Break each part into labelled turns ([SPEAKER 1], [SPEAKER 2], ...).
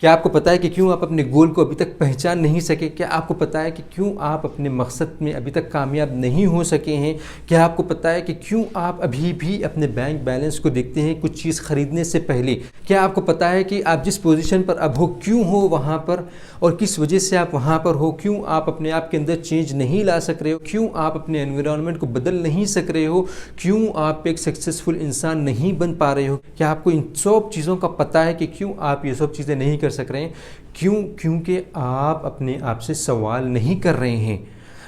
[SPEAKER 1] کیا آپ کو پتا ہے کہ کیوں آپ اپنے گول کو ابھی تک پہچان نہیں سکے؟ کیا آپ کو پتا ہے کہ کیوں آپ اپنے مقصد میں ابھی تک کامیاب نہیں ہو سکے ہیں؟ کیا آپ کو پتا ہے کہ کیوں آپ ابھی بھی اپنے بینک بیلنس کو دیکھتے ہیں کچھ چیز خریدنے سے پہلے؟ کیا آپ کو پتا ہے کہ آپ جس پوزیشن پر اب ہو کیوں ہو وہاں پر، اور کس وجہ سے آپ وہاں پر ہو؟ کیوں آپ اپنے آپ کے اندر چینج نہیں لا سک رہے ہو؟ کیوں آپ اپنے انوائرمنٹ کو بدل نہیں سک رہے ہو؟ کیوں آپ ایک سکسیسفل انسان نہیں بن پا رہے ہو؟ کیا آپ کو ان سب چیزوں کا پتا ہے کہ کیوں آپ یہ سب چیزیں نہیں کر سک رہے ہیں؟ کیونکہ آپ اپنے آپ سے سوال نہیں کر رہے ہیں۔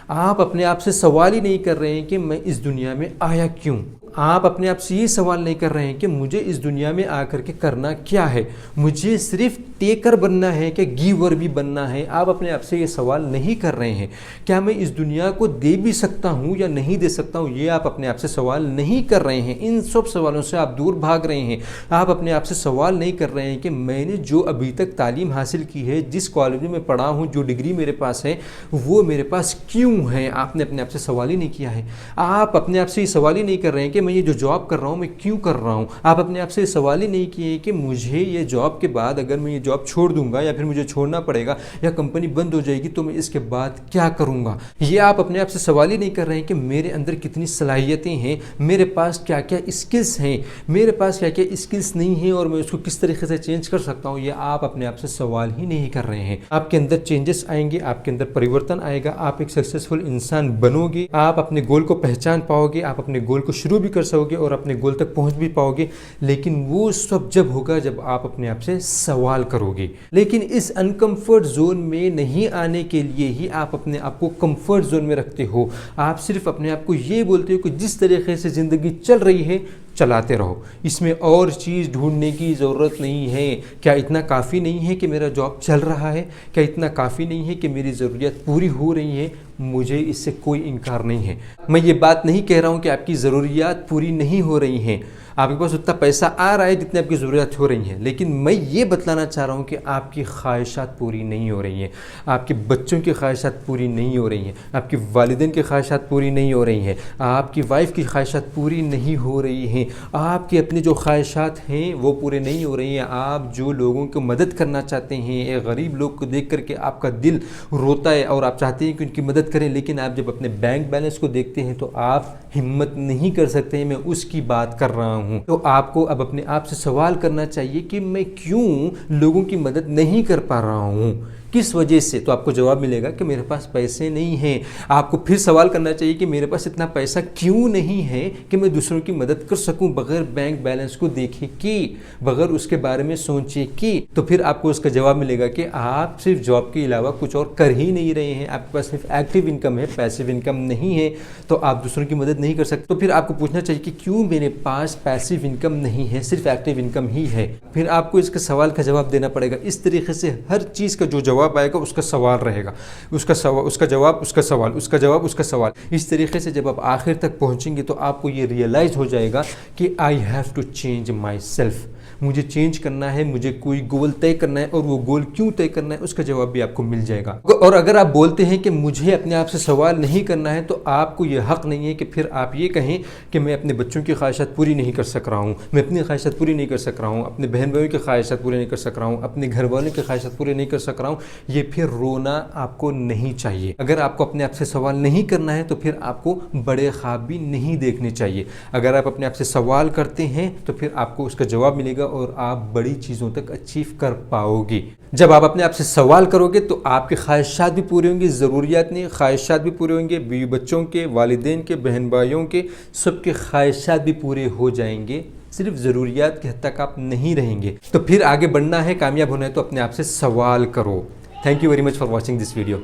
[SPEAKER 1] آپ اپنے آپ سے سوال ہی نہیں کر رہے ہیں کہ میں اس دنیا میں آیا کیوں؟ آپ اپنے آپ سے یہ سوال نہیں کر رہے ہیں کہ مجھے اس دنیا میں آ کر کے کرنا کیا ہے؟ مجھے صرف ٹیکر بننا ہے کہ گیور بھی بننا ہے؟ آپ اپنے آپ سے یہ سوال نہیں کر رہے ہیں۔ کیا میں اس دنیا کو دے بھی سکتا ہوں یا نہیں دے سکتا ہوں؟ یہ آپ اپنے آپ سے سوال نہیں کر رہے ہیں۔ ان سب سوالوں سے آپ دور بھاگ رہے ہیں۔ آپ اپنے آپ سے سوال نہیں کر رہے ہیں کہ میں نے جو ابھی تک تعلیم حاصل کی ہے، جس کالج میں پڑھا ہوں، جو ڈگری میرے پاس ہے، وہ میرے پاس کیوں ہے؟ آپ نے اپنے آپ سے سوال ہی نہیں کیا ہے۔ آپ اپنے آپ سے یہ سوال ہی نہیں کر رہے ہیں کہ میں یہ جو جاب کر رہا ہوں میں کیوں کر رہا ہوں؟ آپ اپنے آپ سے یہ سوال ہی نہیں کیے کہ مجھے یہ جاب کے بعد اگر میں یہ جاب چھوڑ دوں گا یا پھر مجھے چھوڑنا پڑے گا یا کمپنی بند ہو جائے گی تو میں اس کے بعد کیا کروں گا؟ یہ آپ اپنے آپ سے سوال ہی نہیں کر رہے ہیں کہ میرے اندر کتنی صلاحیتیں ہیں، میرے پاس کیا کیا اسکلز ہیں، میرے پاس کیا کیا اسکلز نہیں ہیں اور میں اس کو کس طریقے سے چینج کر سکتا ہوں۔ یہ آپ اپنے آپ سے سوال ہی نہیں کر رہے ہیں۔ آپ کے اندر چینجز آئیں گے، آپ کے اندر پریورتن آئے گا، آپ ایک سکسیسفل انسان بنو گے، آپ اپنے گول کو پہچان پاؤ گے، آپ اپنے گول کو شروع بھی کر سکو گے اور اپنے گول تک پہنچ بھی پاؤ گے۔ لیکن وہ سب جب ہوگا جب آپ اپنے آپ سے سوال کرو گے۔ لیکن اس انکمفرٹ زون میں نہیں آنے کے لیے ہی آپ اپنے آپ کو کمفرٹ زون میں رکھتے ہو۔ آپ صرف اپنے آپ کو یہ بولتے ہو کہ جس طریقے سے زندگی چل رہی ہے چلاتے رہو، اس میں اور چیز ڈھونڈنے کی ضرورت نہیں ہے۔ کیا اتنا کافی نہیں ہے کہ میرا جاب چل رہا ہے؟ کیا اتنا کافی نہیں ہے کہ میری ضروریات پوری ہو رہی ہیں؟ مجھے اس سے کوئی انکار نہیں ہے۔ میں یہ بات نہیں کہہ رہا ہوں کہ آپ کی ضروریات پوری نہیں ہو رہی ہیں، آپ کے پاس اتنا پیسہ آ رہا ہے جتنے آپ کی ضروریات ہو رہی ہیں، لیکن میں یہ بتلانا چاہ رہا ہوں کہ آپ کی خواہشات پوری نہیں ہو رہی ہیں، آپ کے بچوں کی خواہشات پوری نہیں ہو رہی ہیں، آپ کے والدین کی خواہشات پوری نہیں ہو رہی ہیں، آپ کی وائف کی خواہشات پوری نہیں ہو رہی ہیں، آپ کے اپنے جو خواہشات ہیں وہ پورے نہیں ہو رہی ہیں۔ آپ جو لوگوں کو مدد کرنا چاہتے ہیں، ایک غریب لوگ کو دیکھ کر کے آپ کا دل روتا ہے اور آپ چاہتے ہیں کہ ان کی مدد کریں، لیکن آپ جب اپنے بینک بیلنس کو دیکھتے ہیں تو آپ ہمت نہیں کر سکتے۔ میں اس کی بات کر رہا ہوں۔ تو آپ کو اب اپنے آپ سے سوال کرنا چاہیے کہ میں کیوں لوگوں کی مدد نہیں کر پا رہا ہوں، کس وجہ سے؟ تو آپ کو جواب ملے گا کہ میرے پاس پیسے نہیں ہیں۔ آپ کو پھر سوال کرنا چاہیے کہ میرے پاس اتنا پیسہ کیوں نہیں ہے کہ میں دوسروں کی مدد کر سکوں بغیر بینک بیلنس کو دیکھے کہ، بغیر اس کے بارے میں سوچے کہ؟ تو پھر آپ کو اس کا جواب ملے گا کہ آپ صرف جاب کے علاوہ کچھ اور کر ہی نہیں رہے ہیں، آپ کے پاس صرف ایکٹیو انکم ہے، پیسیو انکم نہیں ہے، تو آپ دوسروں کی مدد نہیں کر سکتے۔ تو پھر آپ کو پوچھنا چاہیے کہ کیوں میرے پاس پیسیو انکم نہیں ہے، صرف ایکٹیو انکم ہی ہے؟ پھر آپ کو اس کے سوال کا جواب دینا پڑے گا۔ اس طریقے سے ہر چیز کا جو جواب آئے گا اس کا سوال رہے گا، اس کا جواب اس کا سوال، اس کا جواب اس کا سوال۔ اس طریقے سے جب آپ آخر تک پہنچیں گے تو آپ کو یہ ریئلائز ہو جائے گا کہ I have to change myself, مجھے چینج کرنا ہے، مجھے کوئی گول طے کرنا ہے، اور وہ گول کیوں طے کرنا ہے اس کا جواب بھی آپ کو مل جائے گا۔ اور اگر آپ بولتے ہیں کہ مجھے اپنے آپ سے سوال نہیں کرنا ہے تو آپ کو یہ حق نہیں ہے کہ پھر آپ یہ کہیں کہ میں اپنے بچوں کی خواہشات پوری نہیں کر سک رہا ہوں، میں اپنی خواہشات پوری نہیں کر سک رہا ہوں، اپنے بہن بھائیوں کی خواہشات پوری نہیں کر سک رہا ہوں، اپنے گھر والوں کی خواہشات پوری نہیں کر سک رہا ہوں۔ یہ پھر رونا آپ کو نہیں چاہیے۔ اگر آپ کو اپنے آپ سے سوال نہیں کرنا ہے تو پھر آپ کو بڑے خواب بھی نہیں دیکھنے چاہیے۔ اگر آپ اپنے آپ سے سوال کرتے ہیں تو پھر آپ کو اس کا جواب ملے گا اور آپ بڑی چیزوں تک اچیو کر پاؤ گے۔ جب آپ اپنے آپ سے سوال کرو گے تو آپ کی خواہشات بھی پورے ہوں گے، ضروریات نہیں، خواہشات بھی پورے ہوں گے، بیوی بچوں کے، والدین کے، بہن بھائیوں کے، سب کے خواہشات بھی پورے ہو جائیں گے، صرف ضروریات کے حد تک آپ نہیں رہیں گے۔ تو پھر آگے بڑھنا ہے، کامیاب ہونا ہے تو اپنے آپ سے سوال کرو۔ Thank you very much for watching this video.